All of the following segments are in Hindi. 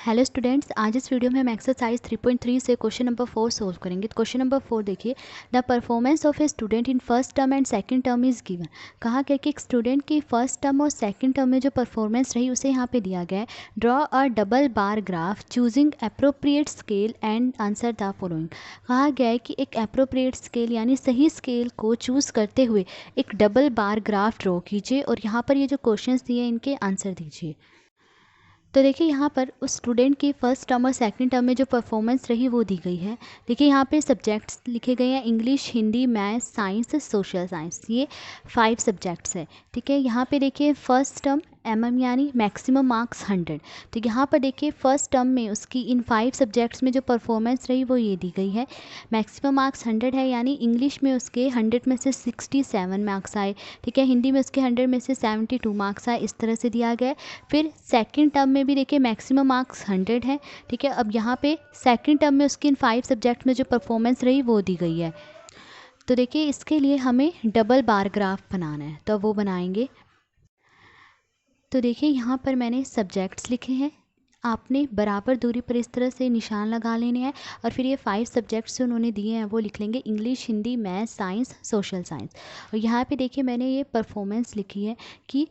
हेलो स्टूडेंट्स, आज इस वीडियो में हम एक्सरसाइज 3.3 से क्वेश्चन नंबर 4 सोल्व करेंगे। तो क्वेश्चन नंबर 4 देखिए, the performance of a student in first term and second term is given. कहा गया कि एक स्टूडेंट की फर्स्ट टर्म और सेकंड टर्म में जो परफॉर्मेंस रही उसे यहाँ पे दिया गया है। Draw a double bar graph choosing appropriate scale and answer the following. कहा गया है कि एक अप्रोप्रिएट स्केल यानी सही स्केल को चूज़ करते हुए एक डबल बार ग्राफ ड्रॉ कीजिए और यहाँ पर ये जो क्वेश्चंस दिए हैं इनके आंसर दीजिए। तो देखिए यहाँ पर उस स्टूडेंट की फर्स्ट टर्म और सेकंड टर्म में जो परफॉर्मेंस रही वो दी गई है। देखिए यहाँ पे सब्जेक्ट्स लिखे गए हैं, English, Hindi, maths, science, social science, ये 5 सब्जेक्ट्स है। ठीक है, यहाँ पे देखिए फर्स्ट टर्म यानी मैक्सिमम मार्क्स 100। तो यहाँ पर देखिए फर्स्ट टर्म में उसकी इन 5 सब्जेक्ट्स में जो परफॉर्मेंस रही वो ये दी गई है। मैक्सिमम मार्क्स 100 है, यानी इंग्लिश में उसके 100 में से 67 मार्क्स आए। ठीक है, हिंदी में उसके 100 में से 72 मार्क्स आए, इस तरह से दिया गया है। फिर सेकंड टर्म में भी देखिए मैक्सिमम मार्क्स 100 है। ठीक है, अब यहाँ पे सेकंड टर्म में उसकी इन 5 सब्जेक्ट में जो परफॉर्मेंस रही वो दी गई है। तो देखिए इसके लिए हमें डबल बार ग्राफ बनाना है, तो वो बनाएंगे। तो देखिए यहाँ पर मैंने सब्जेक्ट्स लिखे हैं, आपने बराबर दूरी पर इस तरह से निशान लगा लेने हैं और फिर ये 5 सब्जेक्ट्स जो उन्होंने दिए हैं वो लिख लेंगे, English, Hindi, math, science, social science. और यहाँ पे देखिए मैंने ये परफॉर्मेंस लिखी है कि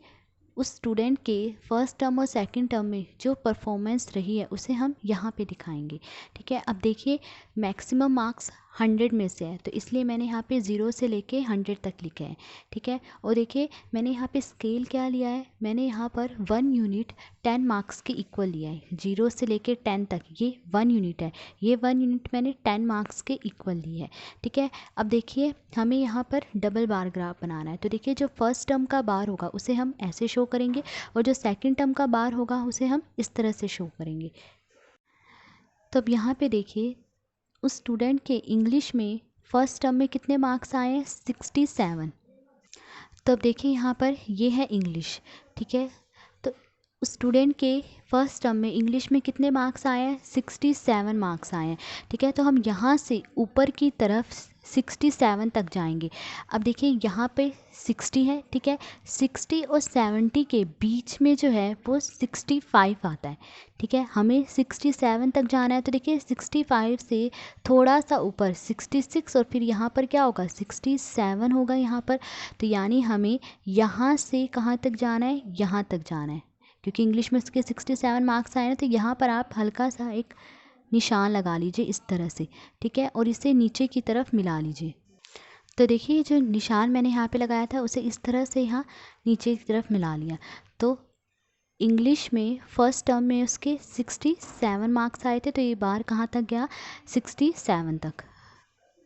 उस स्टूडेंट के फर्स्ट टर्म और सेकंड टर्म में जो परफॉर्मेंस रही है उसे हम यहाँ पे दिखाएंगे। ठीक है, अब देखिए मैक्सिमम मार्क्स 100 में से है, तो इसलिए मैंने यहाँ पे 0 से लेके 100 तक लिखे हैं। ठीक है, और देखिए मैंने यहाँ पे स्केल क्या लिया है, मैंने यहाँ पर 1 यूनिट 10 मार्क्स के इक्वल लिया है। 0 से लेके 10 तक ये 1 यूनिट है, ये 1 यूनिट मैंने 10 मार्क्स के इक्वल ली है। ठीक है, अब देखिए हमें यहाँ पर डबल बार ग्राफ बनाना है। तो देखिए जो फर्स्ट टर्म का बार होगा उसे हम ऐसे शो करेंगे और जो सेकंड टर्म का बार होगा उसे हम इस तरह से शो करेंगे। तो अब यहाँ पे देखिए उस स्टूडेंट के इंग्लिश में फर्स्ट टर्म में कितने मार्क्स आए हैं, 67। तो अब देखिए यहाँ पर ये है इंग्लिश। ठीक है, तो उस स्टूडेंट के फर्स्ट टर्म में इंग्लिश में कितने मार्क्स आए हैं, 67 मार्क्स आए हैं। ठीक है, तो हम यहाँ से ऊपर की तरफ 67 तक जाएंगे। अब देखिए यहाँ पे 60 है। ठीक है, 60 और 70 के बीच में जो है वो 65 आता है। ठीक है, हमें 67 तक जाना है, तो देखिए 65 से थोड़ा सा ऊपर 66 और फिर यहाँ पर क्या होगा, 67 होगा यहाँ पर। तो यानी हमें यहाँ से कहाँ तक जाना है, यहाँ तक जाना है, क्योंकि इंग्लिश में उसके 67 मार्क्स आए ना। तो यहाँ पर आप हल्का सा एक निशान लगा लीजिए इस तरह से। ठीक है, और इसे नीचे की तरफ मिला लीजिए। तो देखिए जो निशान मैंने यहाँ पे लगाया था उसे इस तरह से यहाँ नीचे की तरफ मिला लिया। तो इंग्लिश में फर्स्ट टर्म में उसके 67 मार्क्स आए थे, तो ये बार कहाँ तक गया, 67 तक।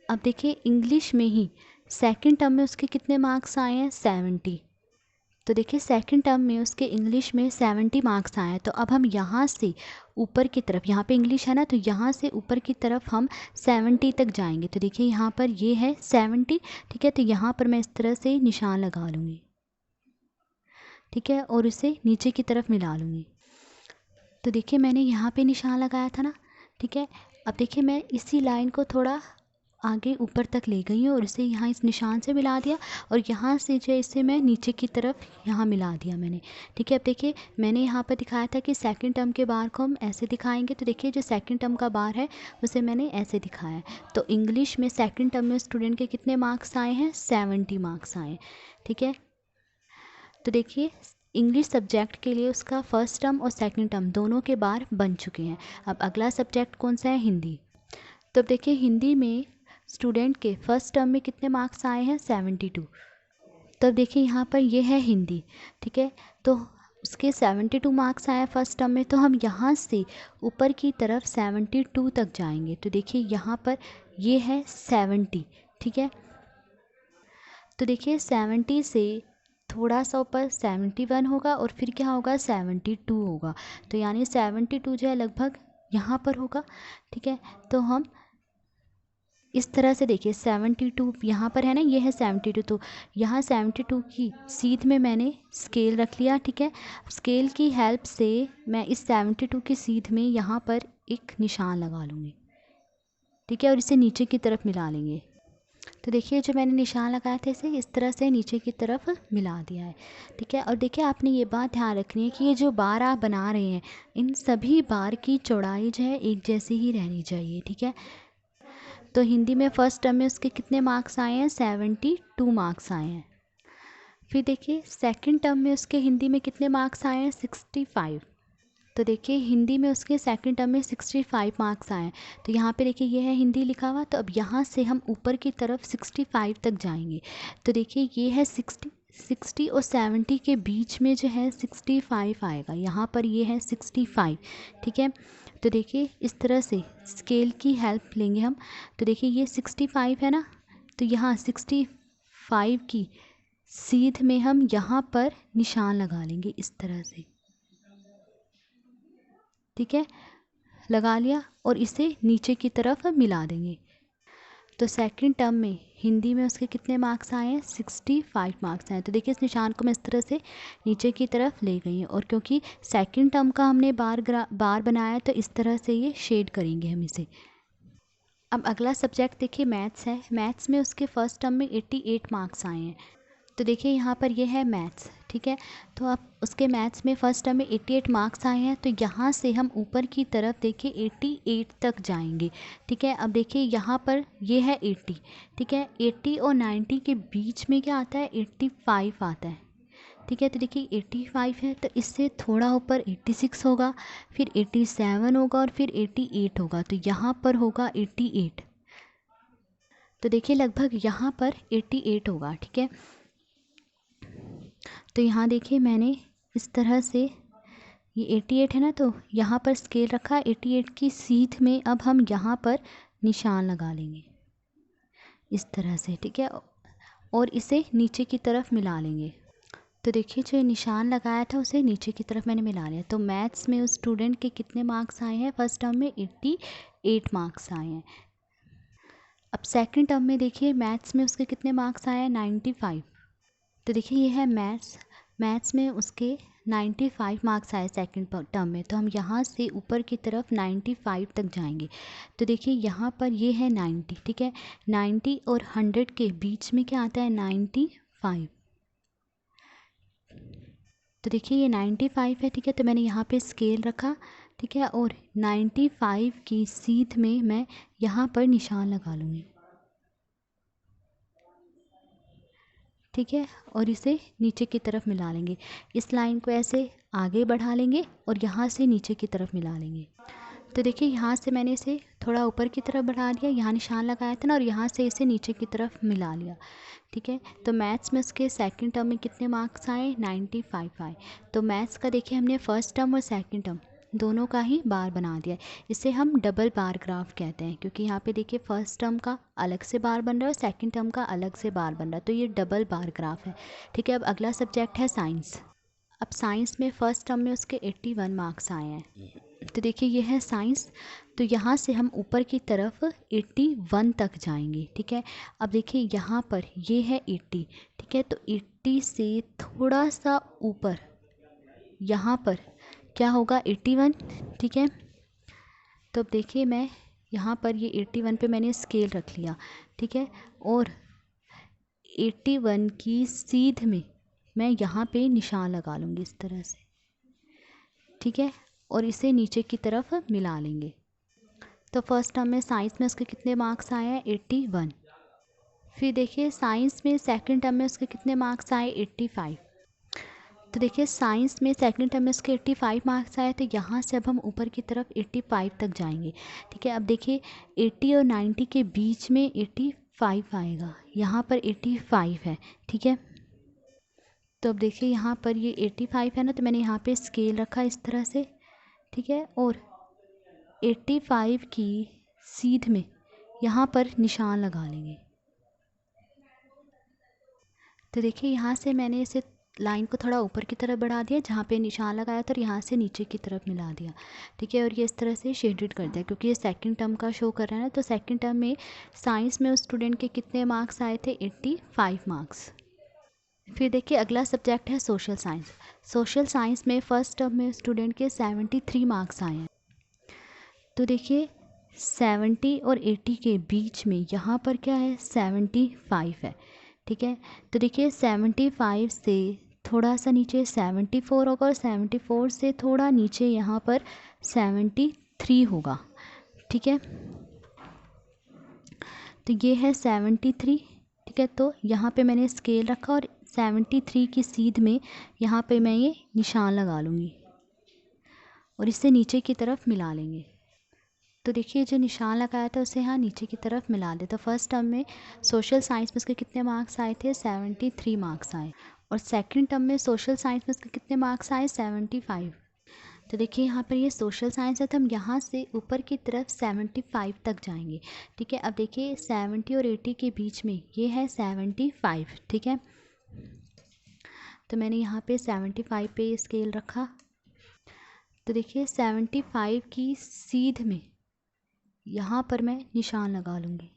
अब देखिए इंग्लिश में ही सेकंड टर्म में उसके कितने मार्क्स आए हैं, 70। तो देखिए सेकंड टर्म में उसके इंग्लिश में 70 मार्क्स आए हैं। तो अब हम यहाँ से ऊपर की तरफ, यहाँ पे इंग्लिश है ना, तो यहाँ से ऊपर की तरफ हम 70 तक जाएंगे। तो देखिए यहाँ पर ये है 70। ठीक है, तो यहाँ पर मैं इस तरह से निशान लगा लूँगी। ठीक है, और इसे नीचे की तरफ मिला लूँगी। तो देखिए मैंने यहाँ पे निशान लगाया था ना। ठीक है, अब देखिए मैं इसी लाइन को थोड़ा आगे ऊपर तक ले गई हूँ और इसे यहाँ इस निशान से मिला दिया और यहाँ से जो है इसे मैं नीचे की तरफ यहाँ मिला दिया मैंने। ठीक है, अब देखिए मैंने यहाँ पर दिखाया था कि सेकंड टर्म के बार को हम ऐसे दिखाएंगे। तो देखिए जो सेकंड टर्म का बार है उसे मैंने ऐसे दिखाया है। तो इंग्लिश में सेकंड टर्म में स्टूडेंट के कितने मार्क्स आए हैं, 70 मार्क्स आए। ठीक है, तो देखिए इंग्लिश सब्जेक्ट के लिए उसका फर्स्ट टर्म और सेकंड टर्म दोनों के बार बन चुके हैं। अब अगला सब्जेक्ट कौन सा है, हिंदी। तो अब देखिए हिंदी में स्टूडेंट के फर्स्ट टर्म में कितने मार्क्स आए हैं, 72। तो अब देखिए यहाँ पर ये है हिंदी। ठीक है, तो उसके 72 मार्क्स आए फर्स्ट टर्म में, तो हम यहाँ से ऊपर की तरफ 72 तक जाएंगे। तो देखिए यहाँ पर ये है 70। ठीक है, तो देखिए 70 से थोड़ा सा ऊपर 71 होगा और फिर क्या होगा, 72 होगा। तो यानी 72 जो है लगभग यहाँ पर होगा। ठीक है, तो हम इस तरह से देखिए 72 यहाँ पर है ना, ये है 72। तो यहाँ 72 की सीध में मैंने स्केल रख लिया। ठीक है, स्केल की हेल्प से मैं इस 72 की सीध में यहाँ पर एक निशान लगा लूँगी। ठीक है, और इसे नीचे की तरफ मिला लेंगे। तो देखिए जो मैंने निशान लगाया था इसे इस तरह से नीचे की तरफ मिला दिया है, ठीक है। और देखिए आपने ये बात ध्यान रखनी है कि ये जो बार आप बना रहे हैं इन सभी बार की चौड़ाई जो है एक जैसी ही रहनी चाहिए, ठीक है। तो हिंदी में फर्स्ट टर्म में उसके कितने मार्क्स आए हैं, 72 मार्क्स आए हैं। फिर देखिए सेकंड टर्म में उसके हिंदी में कितने मार्क्स आए हैं, 65। तो देखिए हिंदी में उसके सेकंड टर्म में 65 मार्क्स आए हैं। तो यहाँ पे देखिए ये है हिंदी लिखा हुआ, तो अब यहाँ से हम ऊपर की तरफ 65 तक जाएंगे। तो देखिए ये है 60 और 70 के बीच में जो है 65 आएगा, यहाँ पर ये है 65, ठीक है। तो देखिए इस तरह से स्केल की हेल्प लेंगे हम। तो देखिए ये 65 है ना, तो यहाँ 65 की सीध में हम यहाँ पर निशान लगा लेंगे इस तरह से, ठीक है, लगा लिया और इसे नीचे की तरफ मिला देंगे। तो सेकंड टर्म में हिंदी में उसके कितने मार्क्स आए हैं, 65 मार्क्स आए। तो देखिए इस निशान को मैं इस तरह से नीचे की तरफ ले गई हूँ, और क्योंकि सेकंड टर्म का हमने बार बनाया तो इस तरह से ये शेड करेंगे हम इसे। अब अगला सब्जेक्ट देखिए मैथ्स है। मैथ्स में उसके फर्स्ट टर्म में 88 मार्क्स आए हैं। तो देखिए यहाँ पर ये है मैथ्स, ठीक है। तो आप उसके मैथ्स में फ़र्स्ट टर्म में 88 मार्क्स आए हैं, तो यहाँ से हम ऊपर की तरफ देखिए 88 तक जाएंगे, ठीक है। अब देखिए यहाँ पर ये है 80, ठीक है। 80 और 90 के बीच में क्या आता है, 85 आता है, ठीक है। तो देखिए 85 है तो इससे थोड़ा ऊपर 86 होगा, फिर 87 होगा और फिर 88 होगा। तो यहाँ पर होगा 88। तो देखिए लगभग यहाँ पर 88 होगा, ठीक है। तो यहाँ देखिए मैंने इस तरह से ये 88 है ना, तो यहाँ पर स्केल रखा, 88 की सीध में अब हम यहाँ पर निशान लगा लेंगे इस तरह से, ठीक है, और इसे नीचे की तरफ मिला लेंगे। तो देखिए जो निशान लगाया था उसे नीचे की तरफ मैंने मिला लिया। तो मैथ्स में उस स्टूडेंट के कितने मार्क्स आए हैं, फर्स्ट टर्म में 88 मार्क्स आए हैं। अब सेकंड टर्म में देखिए मैथ्स में उसके कितने मार्क्स आए हैं, 95। तो देखिए ये है मैथ्स में उसके 95 मार्क्स आए सेकंड टर्म में। तो हम यहाँ से ऊपर की तरफ 95 तक जाएंगे। तो देखिए यहाँ पर ये है 90, ठीक है। 90 और 100 के बीच में क्या आता है, 95। तो देखिए ये 95 है, ठीक है। तो मैंने यहाँ पे स्केल रखा, ठीक है, और 95 की सीध में मैं यहाँ पर निशान लगा लूँगी, ठीक है, और इसे नीचे की तरफ मिला लेंगे। इस लाइन को ऐसे आगे बढ़ा लेंगे और यहाँ से नीचे की तरफ मिला लेंगे। तो देखिए यहाँ से मैंने इसे थोड़ा ऊपर की तरफ बढ़ा लिया, यहाँ निशान लगाया था ना, और यहाँ से इसे नीचे की तरफ मिला लिया, ठीक है। तो मैथ्स में उसके सेकंड टर्म में कितने मार्क्स आए, 95 आए। तो मैथ्स का देखिए हमने फर्स्ट टर्म और सेकंड टर्म दोनों का ही बार बना दिया। इसे हम डबल बार ग्राफ कहते हैं, क्योंकि यहाँ पे देखिए फर्स्ट टर्म का अलग से बार बन रहा है और सेकंड टर्म का अलग से बार बन रहा है, तो ये डबल बार ग्राफ है, ठीक है। अब अगला सब्जेक्ट है साइंस। अब साइंस में फ़र्स्ट टर्म में उसके 81 मार्क्स आए हैं। तो देखिए ये है साइंस, तो यहाँ से हम ऊपर की तरफ 81 तक जाएंगे, ठीक है। अब देखिए यहाँ पर ये है 80, ठीक है। तो 80 से थोड़ा सा ऊपर यहाँ पर क्या होगा, 81, ठीक है। तो अब देखिए मैं यहाँ पर ये 81 पे मैंने स्केल रख लिया, ठीक है, और 81 की सीध में मैं यहाँ पे निशान लगा लूँगी इस तरह से, ठीक है, और इसे नीचे की तरफ मिला लेंगे। तो फर्स्ट टर्म में साइंस में उसके कितने मार्क्स आए हैं, 81। फिर देखिए साइंस में सेकंड टर्म में उसके कितने मार्क्स आए, 85। तो देखिए साइंस में सेकंड टर्म में उसके 85 मार्क्स आए, तो यहाँ से अब हम ऊपर की तरफ 85 तक जाएंगे, ठीक है। अब देखिए 80 और 90 के बीच में 85 आएगा, यहाँ पर 85 है, ठीक है। तो अब देखिए यहाँ पर ये 85 है ना, तो मैंने यहाँ पे स्केल रखा इस तरह से, ठीक है, और 85 की सीध में यहाँ पर निशान लगा लेंगे। तो देखिए यहाँ से मैंने इसे लाइन को थोड़ा ऊपर की तरफ बढ़ा दिया जहाँ पे निशान लगाया था, और यहाँ से नीचे की तरफ मिला दिया, ठीक है, और ये इस तरह से शेडेड कर दिया क्योंकि ये सेकंड टर्म का शो कर रहा है ना। तो सेकंड टर्म में साइंस में उस स्टूडेंट के कितने मार्क्स आए थे, 85 मार्क्स। फिर देखिए अगला सब्जेक्ट है सोशल साइंस। सोशल साइंस में फ़र्स्ट टर्म में स्टूडेंट के 73 मार्क्स आए हैं। तो देखिए 70 और 80 के बीच में यहाँ पर क्या है 75 है। ठीक है, तो देखिए 75 से थोड़ा सा नीचे 74 होगा और 74 से थोड़ा नीचे यहाँ पर 73 होगा। ठीक है, तो ये है 73। ठीक है, तो यहाँ पे मैंने स्केल रखा और 73 की सीध में यहाँ पे मैं ये निशान लगा लूँगी और इससे नीचे की तरफ मिला लेंगे। तो देखिए जो निशान लगाया था उसे यहाँ नीचे की तरफ मिला दे। तो फर्स्ट टर्म में सोशल साइंस में उसके कितने मार्क्स आए थे 73 मार्क्स आए और सेकंड टर्म में सोशल साइंस में उसके कितने मार्क्स आए 75। तो देखिए यहाँ पर ये सोशल साइंस है तो हम यहाँ से ऊपर की तरफ 75 तक जाएंगे। ठीक है, अब देखिए 70 और 80 के बीच में ये है 75। ठीक है, तो मैंने यहाँ पे 75 पे स्केल रखा। तो देखिए 75 की सीध में यहाँ पर मैं निशान लगा लूँगी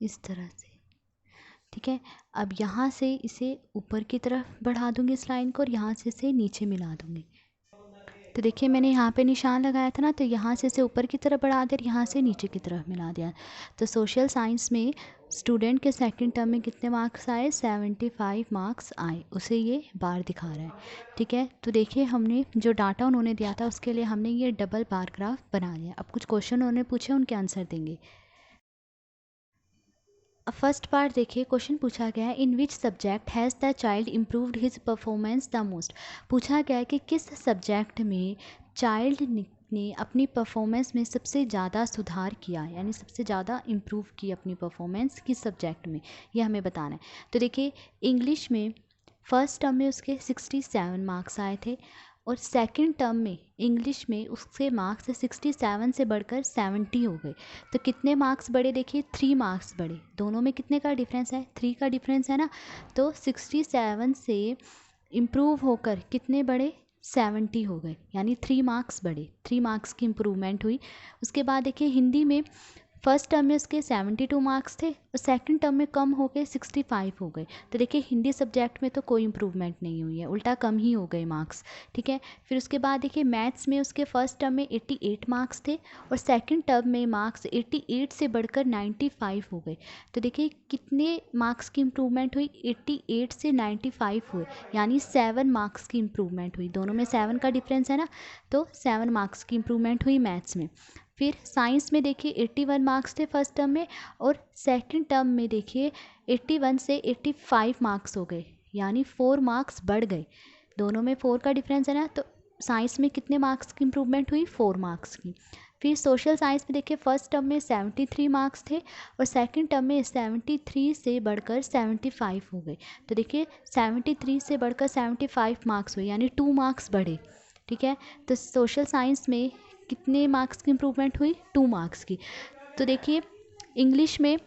इस तरह से। ठीक है, अब यहाँ से इसे ऊपर की तरफ बढ़ा दूँगी इस लाइन को और यहाँ से इसे नीचे मिला दूँगी। तो देखिए मैंने यहाँ पे निशान लगाया था ना, तो यहाँ से इसे ऊपर की तरफ बढ़ा दिया, यहाँ से नीचे की तरफ मिला दिया। तो सोशल साइंस में स्टूडेंट के सेकंड टर्म में कितने मार्क्स आए 75 मार्क्स आए, उसे ये बार दिखा रहा है। ठीक है, तो देखिए हमने जो डाटा उन्होंने दिया था उसके लिए हमने ये डबल बार ग्राफ बना लिया। अब कुछ क्वेश्चन उन्होंने पूछे, उनके आंसर देंगे। अब फर्स्ट पार्ट देखिए, क्वेश्चन पूछा गया है in which subject has the child improved his performance the most. पूछा गया है कि किस सब्जेक्ट में चाइल्ड ने अपनी परफॉर्मेंस में सबसे ज़्यादा सुधार किया, यानी सबसे ज़्यादा इम्प्रूव की अपनी परफॉर्मेंस किस सब्जेक्ट में, ये हमें बताना है। तो देखिए इंग्लिश में फ़र्स्ट टर्म में उसके 67 मार्क्स आए थे और सेकंड टर्म में इंग्लिश में उसके मार्क्स 67 से बढ़कर 70 हो गए। तो कितने मार्क्स बढ़े देखिए 3 मार्क्स बढ़े। दोनों में कितने का डिफरेंस है 3 का डिफरेंस है ना। तो 67 से इम्प्रूव होकर कितने बढ़े 70 हो गए, यानी 3 मार्क्स बढ़े, 3 मार्क्स की इम्प्रूवमेंट हुई। उसके बाद देखिए हिंदी में फर्स्ट टर्म में उसके 72 मार्क्स थे और सेकंड टर्म में कम हो गए 65 हो गए। तो देखिए हिंदी सब्जेक्ट में तो कोई इम्प्रूवमेंट नहीं हुई है, उल्टा कम ही हो गए मार्क्स। ठीक है, फिर उसके बाद देखिए मैथ्स में उसके फर्स्ट टर्म में 88 मार्क्स थे और सेकंड टर्म में मार्क्स 88 से बढ़कर 95 हो गए। तो देखिए कितने मार्क्स की इम्प्रूवमेंट हुई 88 से 95 हुए, यानी 7 मार्क्स की इम्प्रूवमेंट हुई। दोनों में 7 का डिफरेंस है ना, तो 7 मार्क्स की इम्प्रूवमेंट हुई मैथ्स में। फिर साइंस में देखिए 81 मार्क्स थे फर्स्ट टर्म में और सेकंड टर्म में देखिए 81 से 85 मार्क्स हो गए, यानी 4 मार्क्स बढ़ गए। दोनों में 4 का डिफरेंस है ना, तो साइंस में कितने मार्क्स की इम्प्रूवमेंट हुई 4 मार्क्स की। फिर सोशल साइंस में देखिए फर्स्ट टर्म में 73 मार्क्स थे और सेकंड टर्म में 73 से बढ़कर 75 हो गए। तो देखिए 73 से बढ़कर 75 मार्क्स हुए, यानी 2 मार्क्स बढ़े। ठीक है, तो सोशल साइंस में कितने मार्क्स की इम्प्रूवमेंट हुई 2 मार्क्स की। तो देखिए इंग्लिश में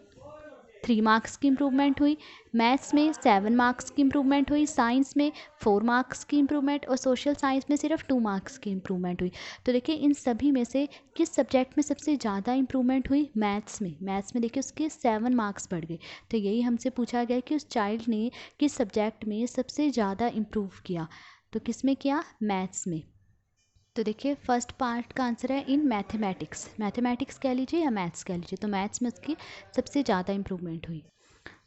3 मार्क्स की इम्प्रूवमेंट हुई, मैथ्स में 7 मार्क्स की इम्प्रूवमेंट हुई, साइंस में 4 मार्क्स की इम्प्रूवमेंट और सोशल साइंस में सिर्फ 2 मार्क्स की इम्प्रूवमेंट हुई। तो देखिए इन सभी में से किस सब्जेक्ट में सबसे ज़्यादा इम्प्रूवमेंट हुई मैथ्स में। मैथ्स में देखिए उसके 7 मार्क्स बढ़ गए। तो यही हमसे पूछा गया कि उस चाइल्ड ने किस सब्जेक्ट में सबसे ज़्यादा इम्प्रूव किया, तो किस में किया मैथ्स में। तो देखिए फर्स्ट पार्ट का आंसर है इन मैथमेटिक्स। मैथमेटिक्स कह लीजिए या मैथ्स कह लीजिए, तो मैथ्स में उसकी सबसे ज़्यादा इम्प्रूवमेंट हुई।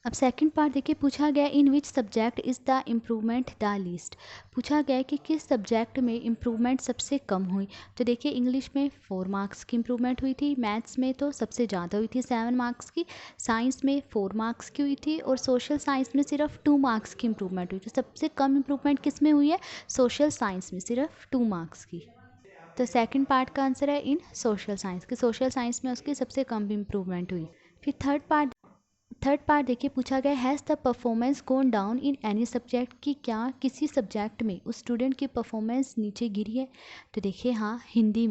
अब सेकंड पार्ट देखिए, पूछा गया in which subject is the improvement the least. पूछा गया कि किस सब्जेक्ट में इम्प्रूवमेंट सबसे कम हुई। तो देखिए इंग्लिश में 4 मार्क्स की इम्प्रूवमेंट हुई थी, मैथ्स में तो सबसे ज़्यादा हुई थी 7 मार्क्स की, साइंस में 4 मार्क्स की हुई थी और सोशल साइंस में सिर्फ 2 मार्क्स की इम्प्रूवमेंट हुई। तो सबसे कम इम्प्रूवमेंट किस में हुई है सोशल साइंस में, सिर्फ 2 मार्क्स की। तो सेकंड पार्ट का आंसर है इन सोशल साइंस, कि सोशल साइंस में उसकी सबसे कम इम्प्रूवमेंट हुई। फिर थर्ड पार्ट देखिए, पूछा गया has the performance gone down in any subject, कि क्या किसी सब्जेक्ट में उस स्टूडेंट की परफॉर्मेंस नीचे गिरी है। तो देखिए हाँ, हिंदी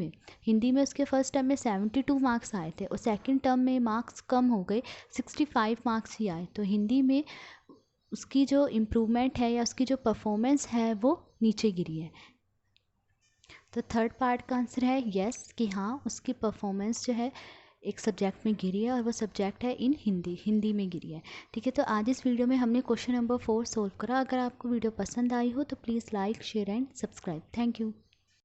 में उसके फर्स्ट टर्म में 72 मार्क्स आए थे और सेकंड टर्म में मार्क्स कम हो गए 65 मार्क्स ही आए। तो हिंदी में उसकी जो इम्प्रूवमेंट है या उसकी जो परफॉर्मेंस है वो नीचे गिरी है। तो थर्ड पार्ट का आंसर है यस, कि हाँ उसकी परफॉर्मेंस जो है एक सब्जेक्ट में गिरी है और वो सब्जेक्ट है इन हिंदी में गिरी है। ठीक है, तो आज इस वीडियो में हमने क्वेश्चन नंबर 4 सोल्व करा। अगर आपको वीडियो पसंद आई हो तो please like share and subscribe. Thank you.